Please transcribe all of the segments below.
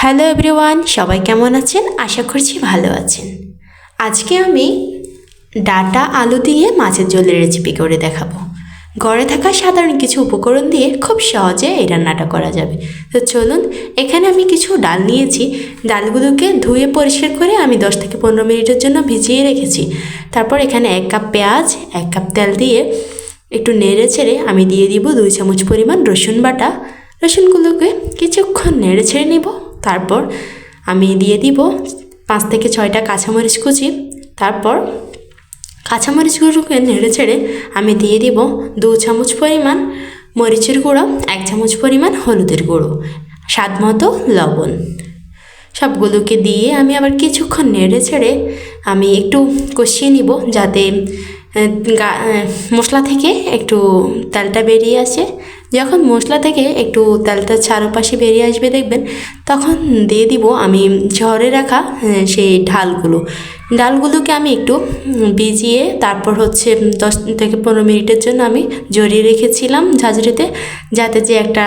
Hello everyone, সবাই কেমন আছেন? আশা করছি ভালো আছেন। আজকে আমি ডাটা আলু দিয়ে মাছের ঝোলের রেসিপি করে দেখাবো। ঘরে থাকা সাধারণ কিছু উপকরণ দিয়ে খুব সহজে এই রান্নাটা করা যাবে। তো চলুন, এখানে আমি কিছু ডাল নিয়েছি। ডালগুলোকে ধুয়ে পরিষ্কার করে আমি 10 থেকে 15 মিনিটের জন্য ভিজিয়ে রেখেছি। তারপর এখানে 1 কাপ পেঁয়াজ, 1 কাপ তেল দিয়ে একটু নেড়ে ছেড়ে আমি দিয়ে দিব 2 চামচ পরিমাণ রসুন বাটা। রসুনগুলোকে কিছুক্ষণ নেড়ে ছেড়ে নিব। তারপর আমি দিয়ে দিব 5 থেকে 6টা কাঁচামরিচ কুচি। তারপর কাঁচামরিচগুলোকে নেড়ে ছেড়ে আমি দিয়ে দিব 2 চামচ পরিমাণ মরিচের গুঁড়ো, 1 চামচ পরিমাণ হলুদের গুঁড়ো, স্বাদ মতো লবণ। সবগুলোকে দিয়ে আমি আবার কিছুক্ষণ নেড়ে ছেড়ে আমি একটু কষিয়ে নিব, যাতে মশলা থেকে একটু তেলটা বেরিয়ে আসে। যখন মশলা থেকে একটু তেলটা চারপাশে বেরিয়ে আসবে দেখবেন, তখন দিয়ে দিব আমি ঝরে রাখা সেই ডালগুলোকে আমি একটু ভিজিয়ে তারপর 10 থেকে 15 মিনিটের জন্য আমি ঝরিয়ে রেখেছিলাম ঝাঁঝরিতে, যাতে যে একটা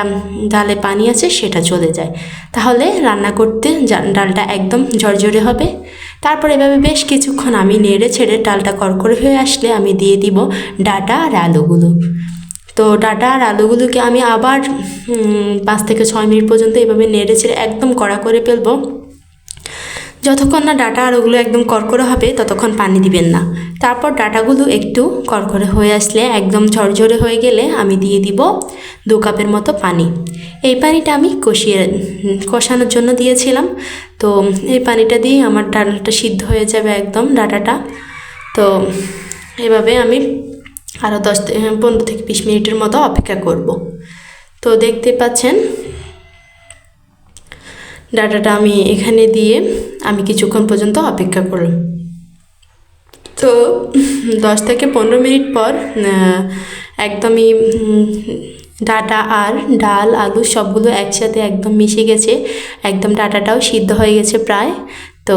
ডালে পানি আছে সেটা চলে যায়। তাহলে রান্না করতে ডালটা একদম ঝরঝরে হবে। তারপর এভাবে বেশ কিছুক্ষণ আমি নেড়ে ছেড়ে ডালটা করকরে হয়ে আসলে আমি দিয়ে দিব ডাটা আর আলুগুলো। তো ডাটা আর আলুগুলোকে আমি আবার 5 থেকে 6 মিনিট পর্যন্ত এভাবে নেড়ে ছেড়ে একদম কড়া করে ফেলবো। যতক্ষণ না ডাটা আলুগুলো একদম করকরে হবে ততক্ষণ পানি দিবেন না। তারপর ডাটাগুলো একটু করকরে হয়ে আসলে, একদম ঝরঝরে হয়ে গেলে আমি দিয়ে দিব 2 কাপের মতো পানি। এই পানিটা আমি কষানোর জন্য দিয়েছিলাম। তো এই পানিটা দিয়ে আমার ডালটা সিদ্ধ হয়ে যাবে একদম, ডাটাটা। তো এভাবে আমি আরও 15 থেকে 20 মিনিটের মতো অপেক্ষা করব। তো দেখতে পাচ্ছেন ডাটাটা আমি এখানে দিয়ে আমি কিছুক্ষণ পর্যন্ত অপেক্ষা করলাম। তো 10 থেকে 15 মিনিট পর একদমই ডাটা আর ডাল আলু সবগুলো একসাথে একদম মিশে গেছে, একদম ডাটাটাও সিদ্ধ হয়ে গেছে প্রায়। তো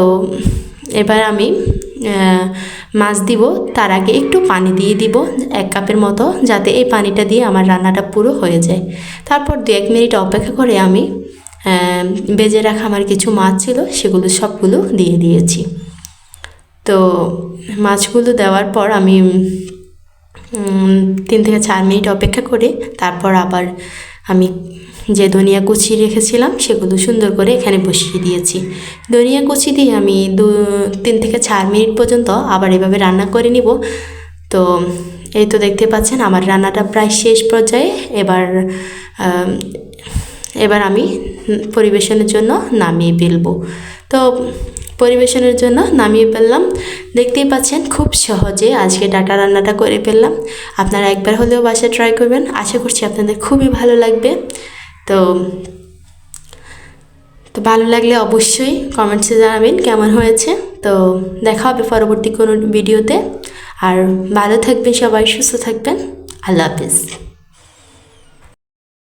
এবার আমি মাছ দিব। তার আগে একটু পানি দিয়ে দিব 1 কাপের মতো, যাতে এই পানিটা দিয়ে আমার রান্নাটা পুরো হয়ে যায়। তারপর 2-1 মিনিট অপেক্ষা করে আমি ভেজে রাখা আমার কিছু মাছ ছিল সেগুলো সবগুলো দিয়ে দিয়েছি। তো মাছগুলো দেওয়ার পর আমি 3 থেকে 4 মিনিট অপেক্ষা করে তারপর আবার আমি যে ধনিয়া কুচি রেখেছিলাম সেগুলো সুন্দর করে এখানে বসিয়ে দিয়েছি। ধনিয়া কুচি দিয়ে আমি 3 থেকে 4 মিনিট পর্যন্ত আবার এভাবে রান্না করে নিব। তো এই তো দেখতে পাচ্ছেন আমার রান্নাটা প্রায় শেষ পর্যায়ে। এবার আমি পরিবেশনের জন্য নামিয়ে ফেলবো। তো পরিবেশনের জন্য নামিয়ে ফেললাম। দেখতেই পাচ্ছেন খুব সহজে আজকে ডাটা রান্নাটা করে ফেললাম। আপনারা একবার হলেও বাসায় ট্রাই করবেন, আশা করছি আপনাদের খুবই ভালো লাগবে। তো ভালো লাগলে অবশ্যই কমেন্টসে জানাবেন কেমন হয়েছে। তো দেখা হবে পরবর্তী কোনো ভিডিওতে। আর ভালো থাকবেন সবাই, সুস্থ থাকবেন। আল্লাহ হাফিজ।